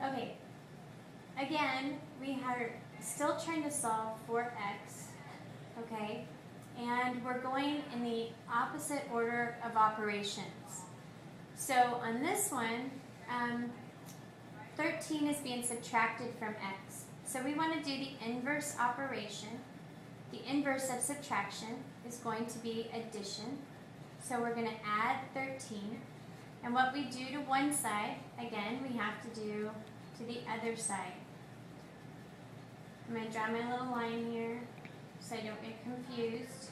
Okay, again, we are still trying to solve for x, okay? And we're going in the opposite order of operations. So on this one, 13 is being subtracted from x. So we want to do the inverse operation. The inverse of subtraction is going to be addition. So we're going to add 13. And what we do to one side, again, we have to do to the other side. I'm going to draw my little line here so I don't get confused.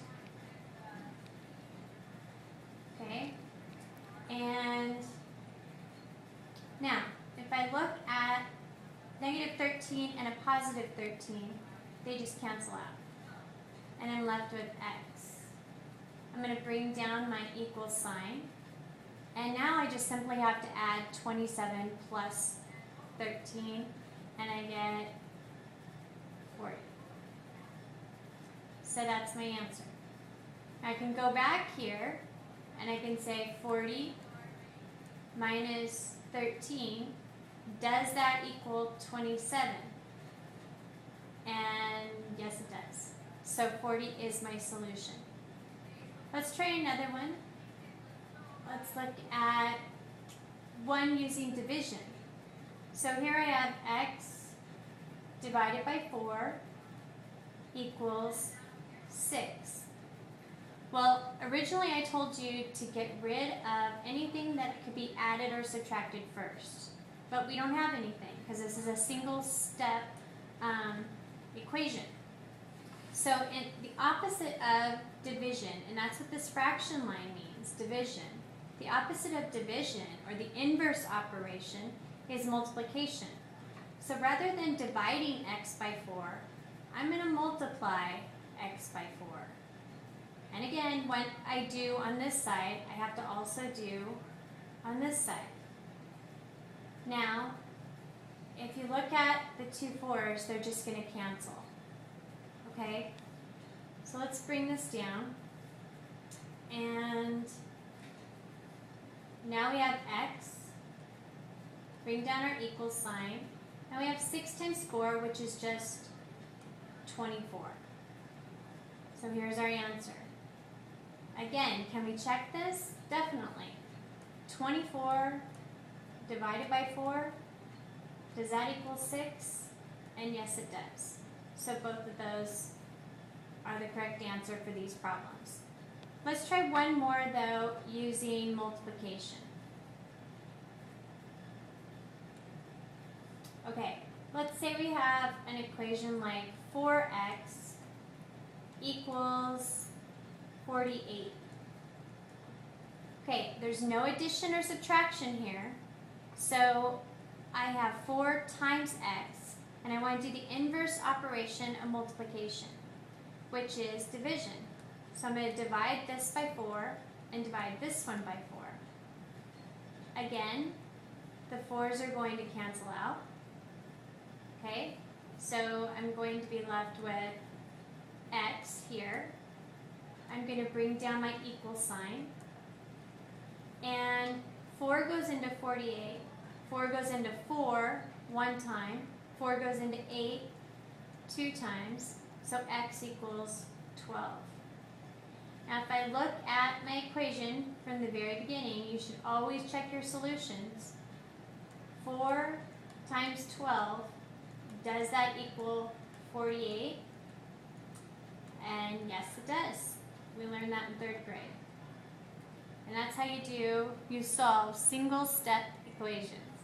Okay? And now, if I look at negative 13 and a positive 13, they just cancel out. And I'm left with x. I'm going to bring down my equal sign. And now I just simply have to add 27 plus 13, and I get 40. So that's my answer. I can go back here, and I can say 40 minus 13. Does that equal 27? And yes, it does. So 40 is my solution. Let's try another one. Let's look at one using division. So here I have x divided by 4 equals 6. Well, originally I told you to get rid of anything that could be added or subtracted first. But we don't have anything because this is a single step equation. So in the opposite of division, and that's what this fraction line means, division. The opposite of division, or the inverse operation, is multiplication. So rather than dividing x by 4, I'm going to multiply x by 4. And again, what I do on this side, I have to also do on this side. Now, if you look at the two 4s, they're just going to cancel. Okay? So let's bring this down. And now we have x. Bring down our equal sign. Now we have 6 times 4, which is just 24. So here's our answer. Again, can we check this? Definitely. 24 divided by 4, does that equal 6? And yes, it does. So both of those are the correct answer for these problems. Let's try one more, though, using multiplication. Okay, let's say we have an equation like 4x equals 48. Okay, there's no addition or subtraction here, so I have 4 times x, and I want to do the inverse operation of multiplication, which is division. So I'm going to divide this by 4 and divide this one by 4. Again, the 4's are going to cancel out. Okay, so I'm going to be left with x here. I'm going to bring down my equal sign. And 4 goes into 48. 4 goes into 4 one time. 4 goes into 8 2 times. So x equals 12. Now if I look at my equation from the very beginning, you should always check your solutions. 4 times 12, does that equal 48? And yes, it does. We learned that in 3rd grade. And that's how you solve single step equations.